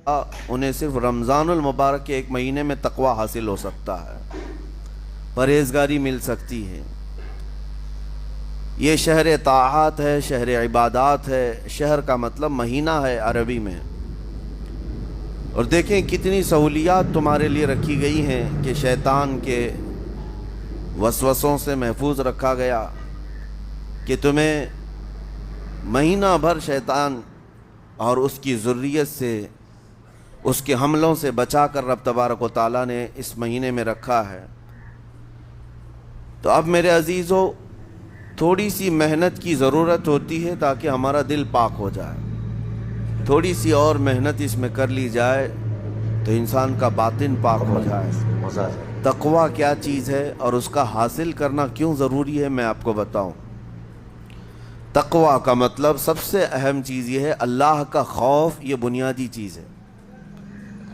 انہیں صرف رمضان المبارک کے ایک مہینے میں تقوی حاصل ہو سکتا ہے، پرہیزگاری مل سکتی ہے۔ یہ شہر طاعات ہے، شہر عبادات ہے، شہر کا مطلب مہینہ ہے عربی میں۔ اور دیکھیں کتنی سہولیات تمہارے لیے رکھی گئی ہیں کہ شیطان کے وسوسوں سے محفوظ رکھا گیا، کہ تمہیں مہینہ بھر شیطان اور اس کی ذریت سے، اس کے حملوں سے بچا کر رب تبارک و تعالیٰ نے اس مہینے میں رکھا ہے۔ تو اب میرے عزیزو، تھوڑی سی محنت کی ضرورت ہوتی ہے تاکہ ہمارا دل پاک ہو جائے۔ تھوڑی سی اور محنت اس میں کر لی جائے تو انسان کا باطن پاک ہو جائے۔ تقویٰ کیا چیز ہے اور اس کا حاصل کرنا کیوں ضروری ہے، میں آپ کو بتاؤں۔ تقویٰ کا مطلب سب سے اہم چیز یہ ہے، اللہ کا خوف۔ یہ بنیادی چیز ہے،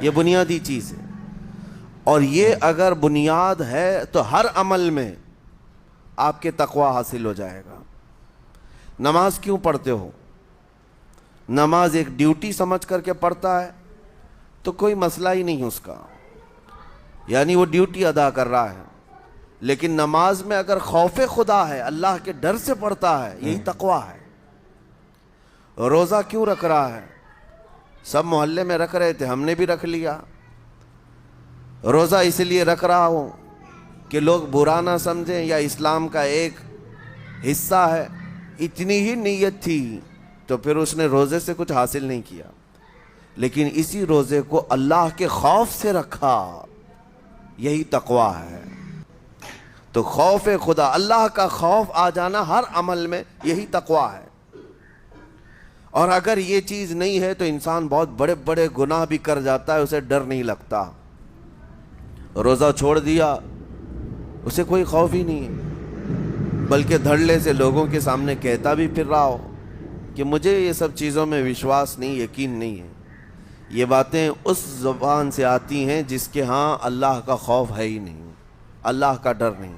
یہ بنیادی چیز ہے۔ اور یہ اگر بنیاد ہے تو ہر عمل میں آپ کے تقویٰ حاصل ہو جائے گا۔ نماز کیوں پڑھتے ہو؟ نماز ایک ڈیوٹی سمجھ کر کے پڑھتا ہے تو کوئی مسئلہ ہی نہیں اس کا، یعنی وہ ڈیوٹی ادا کر رہا ہے۔ لیکن نماز میں اگر خوف خدا ہے، اللہ کے ڈر سے پڑھتا ہے، یہی تقویٰ ہے۔ روزہ کیوں رکھ رہا ہے؟ سب محلے میں رکھ رہے تھے، ہم نے بھی رکھ لیا۔ روزہ اس لیے رکھ رہا ہوں کہ لوگ برا نہ سمجھیں، یا اسلام کا ایک حصہ ہے۔ اتنی ہی نیت تھی تو پھر اس نے روزے سے کچھ حاصل نہیں کیا، لیکن اسی روزے کو اللہ کے خوف سے رکھا، یہی تقویٰ ہے۔ تو خوف خدا، اللہ کا خوف آ جانا ہر عمل میں، یہی تقویٰ ہے۔ اور اگر یہ چیز نہیں ہے تو انسان بہت بڑے بڑے گناہ بھی کر جاتا ہے، اسے ڈر نہیں لگتا۔ روزہ چھوڑ دیا، اسے کوئی خوف ہی نہیں ہے، بلکہ دھڑلے سے لوگوں کے سامنے کہتا بھی پھر رہا ہو کہ مجھے یہ سب چیزوں میں وشواس نہیں، یقین نہیں ہے۔ یہ باتیں اس زبان سے آتی ہیں جس کے ہاں اللہ کا خوف ہے ہی نہیں، اللہ کا ڈر نہیں۔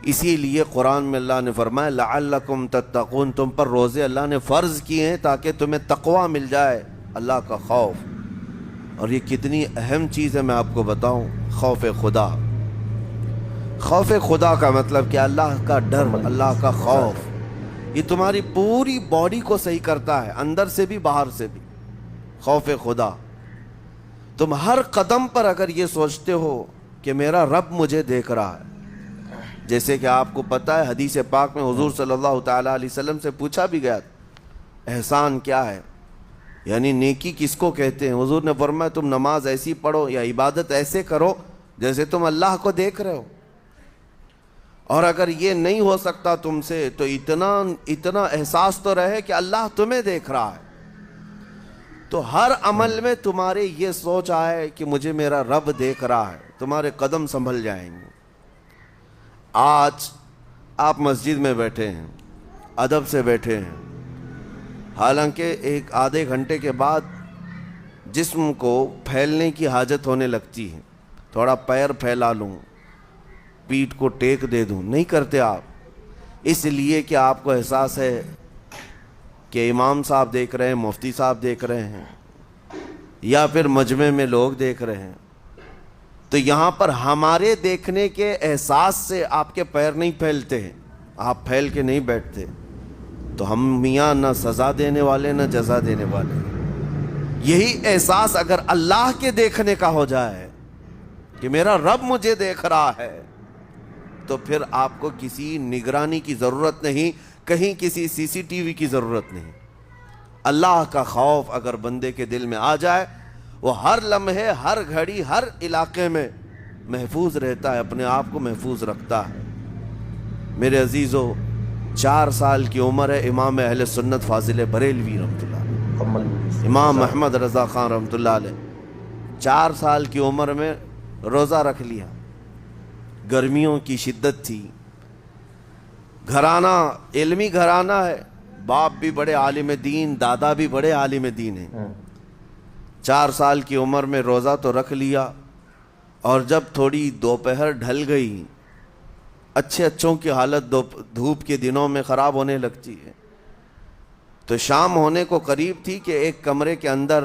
اسی لیے قرآن میں اللہ نے فرمایا لعلکم تتقون، تم پر روزے اللہ نے فرض کیے ہیں تاکہ تمہیں تقویٰ مل جائے، اللہ کا خوف۔ اور یہ کتنی اہم چیز ہے میں آپ کو بتاؤں، خوف خدا۔ خوف خدا کا مطلب کہ اللہ کا ڈر، اللہ کا خوف، یہ تمہاری پوری باڈی کو صحیح کرتا ہے، اندر سے بھی باہر سے بھی۔ خوف خدا، تم ہر قدم پر اگر یہ سوچتے ہو کہ میرا رب مجھے دیکھ رہا ہے، جیسے کہ آپ کو پتہ ہے حدیث پاک میں حضور صلی اللہ تعالیٰ علیہ وسلم سے پوچھا بھی گیا احسان کیا ہے، یعنی نیکی کس کو کہتے ہیں؟ حضور نے فرمایا تم نماز ایسی پڑھو یا عبادت ایسے کرو جیسے تم اللہ کو دیکھ رہے ہو۔ اور اگر یہ نہیں ہو سکتا تم سے تو اتنا احساس تو رہے کہ اللہ تمہیں دیکھ رہا ہے۔ تو ہر عمل میں تمہارے یہ سوچ آئے کہ مجھے میرا رب دیکھ رہا ہے، تمہارے قدم سنبھل جائیں گے۔ آج آپ مسجد میں بیٹھے ہیں، ادب سے بیٹھے ہیں، حالانکہ ایک آدھے گھنٹے کے بعد جسم کو پھیلنے کی حاجت ہونے لگتی ہے، تھوڑا پیر پھیلا لوں، پیٹھ کو ٹیک دے دوں، نہیں کرتے آپ، اس لیے کہ آپ کو احساس ہے کہ امام صاحب دیکھ رہے ہیں، مفتی صاحب دیکھ رہے ہیں، یا پھر مجمع میں لوگ دیکھ رہے ہیں۔ تو یہاں پر ہمارے دیکھنے کے احساس سے آپ کے پیر نہیں پھیلتے ہیں، آپ پھیل کے نہیں بیٹھتے۔ تو ہم میاں نہ سزا دینے والے نہ جزا دینے والے، یہی احساس اگر اللہ کے دیکھنے کا ہو جائے کہ میرا رب مجھے دیکھ رہا ہے، تو پھر آپ کو کسی نگرانی کی ضرورت نہیں، کہیں کسی سی سی ٹی وی کی ضرورت نہیں۔ اللہ کا خوف اگر بندے کے دل میں آ جائے، وہ ہر لمحے، ہر گھڑی، ہر علاقے میں محفوظ رہتا ہے، اپنے آپ کو محفوظ رکھتا ہے۔ میرے عزیزو، 4 سال کی عمر ہے امام اہل سنت فاضل بریلوی رحمۃ اللہ علیہ، امام محمد رضا خان رحمۃ اللہ علیہ، 4 سال کی عمر میں روزہ رکھ لیا۔ گرمیوں کی شدت تھی، گھرانہ علمی گھرانہ ہے، باپ بھی بڑے عالم دین، دادا بھی بڑے عالم دین ہیں۔ 4 سال کی عمر میں روزہ تو رکھ لیا، اور جب تھوڑی دوپہر ڈھل گئی، اچھوں کی حالت دھوپ کے دنوں میں خراب ہونے لگتی ہے، تو شام ہونے کو قریب تھی کہ ایک کمرے کے اندر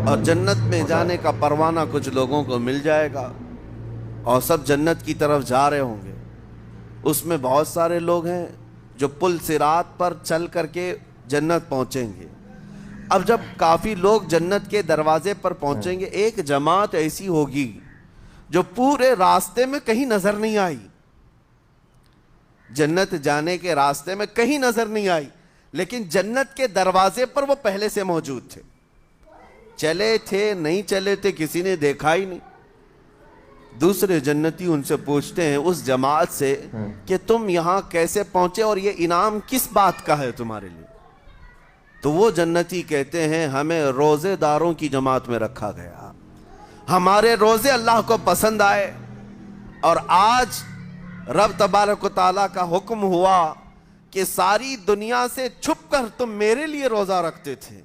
اور جنت میں جانے کا پروانہ کچھ لوگوں کو مل جائے گا اور سب جنت کی طرف جا رہے ہوں گے۔ اس میں بہت سارے لوگ ہیں جو پل صراط پر چل کر کے جنت پہنچیں گے۔ اب جب کافی لوگ جنت کے دروازے پر پہنچیں گے، ایک جماعت ایسی ہوگی جو پورے راستے میں کہیں نظر نہیں آئی، جنت جانے کے راستے میں کہیں نظر نہیں آئی، لیکن جنت کے دروازے پر وہ پہلے سے موجود تھے، چلے تھے نہیں چلے تھے کسی نے دیکھا ہی نہیں۔ دوسرے جنتی ان سے پوچھتے ہیں اس جماعت سے کہ تم یہاں کیسے پہنچے اور یہ انعام کس بات کا ہے تمہارے لیے؟ تو وہ جنتی کہتے ہیں ہمیں روزے داروں کی جماعت میں رکھا گیا، ہمارے روزے اللہ کو پسند آئے، اور آج رب تبارک و تعالیٰ کا حکم ہوا کہ ساری دنیا سے چھپ کر تم میرے لیے روزہ رکھتے تھے،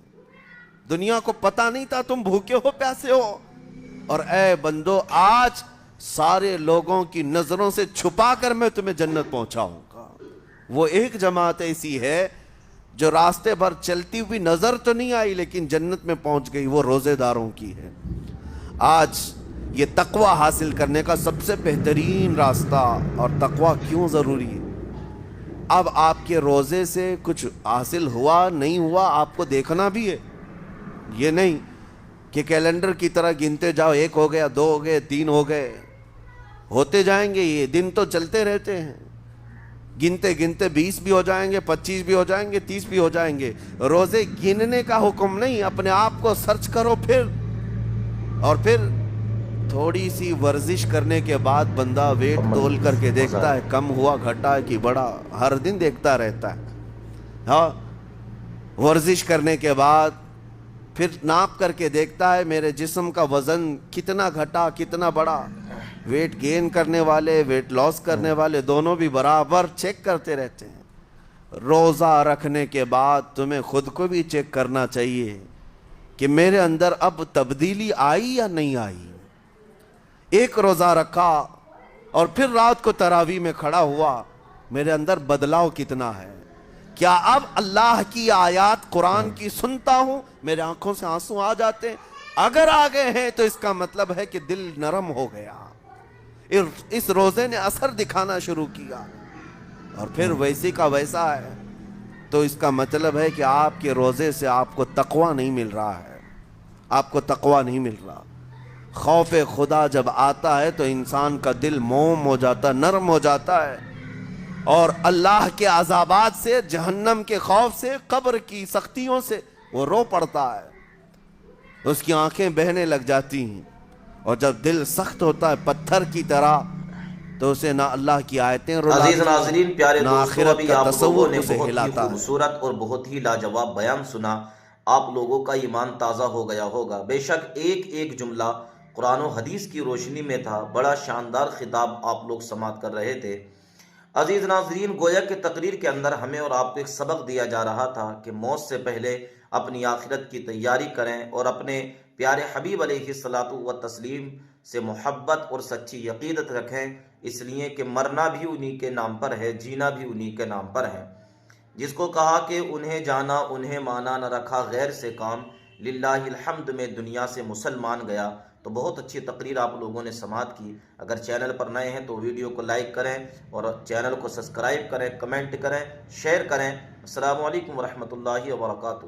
دنیا کو پتا نہیں تھا تم بھوکے ہو پیاسے ہو، اور اے بندو آج سارے لوگوں کی نظروں سے چھپا کر میں تمہیں جنت پہنچاؤں گا۔ وہ ایک جماعت ایسی ہے جو راستے بھر چلتی ہوئی نظر تو نہیں آئی لیکن جنت میں پہنچ گئی، وہ روزے داروں کی ہے۔ آج یہ تقوی حاصل کرنے کا سب سے بہترین راستہ، اور تقوی کیوں ضروری ہے؟ اب آپ کے روزے سے کچھ حاصل ہوا نہیں ہوا آپ کو دیکھنا بھی ہے، یہ نہیں کہ کیلنڈر کی طرح گنتے جاؤ، 1 ہو گیا 2 ہو گئے 3 ہو گئے، ہوتے جائیں گے، یہ دن تو چلتے رہتے ہیں، گنتے گنتے 20 بھی ہو جائیں گے، 25 بھی ہو جائیں گے، 30 بھی ہو جائیں گے۔ روزے گننے کا حکم نہیں، اپنے آپ کو سرچ کرو پھر تھوڑی سی ورزش کرنے کے بعد بندہ ویٹ تول کر کے دیکھتا ہے کم ہوا گھٹا کہ بڑا، ہر دن دیکھتا رہتا ہے۔ ہاں، ورزش کرنے کے بعد پھر ناپ کر کے دیکھتا ہے میرے جسم کا وزن کتنا گھٹا کتنا بڑا۔ ویٹ گین کرنے والے ویٹ لاس کرنے والے دونوں بھی برابر چیک کرتے رہتے ہیں۔ روزہ رکھنے کے بعد تمہیں خود کو بھی چیک کرنا چاہیے کہ میرے اندر اب تبدیلی آئی یا نہیں آئی۔ ایک روزہ رکھا اور پھر رات کو تراویح میں کھڑا ہوا، میرے اندر بدلاؤ کتنا ہے؟ کیا اب اللہ کی آیات قرآن کی سنتا ہوں، میرے آنکھوں سے آنسو آ جاتے ہیں؟ اگر آ گئے ہیں تو اس کا مطلب ہے کہ دل نرم ہو گیا، اس روزے نے اثر دکھانا شروع کیا، اور پھر ویسی کا ویسا ہے، تو اس کا مطلب ہے کہ آپ کے روزے سے آپ کو تقوی نہیں مل رہا ہے، آپ کو تقوی نہیں مل رہا۔ خوف خدا جب آتا ہے تو انسان کا دل موم ہو جاتا، نرم ہو جاتا ہے، اور اللہ کے عذابات سے، جہنم کے خوف سے، قبر کی سختیوں سے وہ رو پڑتا ہے، اس کی آنکھیں بہنے لگ جاتی ہیں، اور جب دل سخت ہوتا ہے پتھر کی طرح تو اسے نہ اللہ کی آیتیں رلاتی عزیز ناظرین، پیارے نہ دوستو، آخرت ابھی کا آپ لوگوں تصور نے اسے بہت ہی ہلاتا ہے۔ خوبصورت اور بہت ہی لاجواب بیان سنا، آپ لوگوں کا ایمان تازہ ہو گیا ہوگا۔ بے شک ایک ایک جملہ قرآن و حدیث کی روشنی میں تھا، بڑا شاندار خطاب آپ لوگ سماعت کر رہے تھے۔ عزیز ناظرین، گویا کہ تقریر کے اندر ہمیں اور آپ کو ایک سبق دیا جا رہا تھا کہ موت سے پہلے اپنی آخرت کی تیاری کریں اور اپنے پیارے حبیب علیہ الصلاۃ والتسلیم سے محبت اور سچی عقیدت رکھیں، اس لیے کہ مرنا بھی انہی کے نام پر ہے، جینا بھی انہی کے نام پر ہے۔ جس کو کہا کہ انہیں جانا انہیں مانا، نہ رکھا غیر سے کام، للہ الحمد میں دنیا سے مسلمان گیا۔ تو بہت اچھی تقریر آپ لوگوں نے سماعت کی۔ اگر چینل پر نئے ہیں تو ویڈیو کو لائک کریں اور چینل کو سبسکرائب کریں، کمنٹ کریں، شیئر کریں۔ السلام علیکم ورحمۃ اللہ وبرکاتہ۔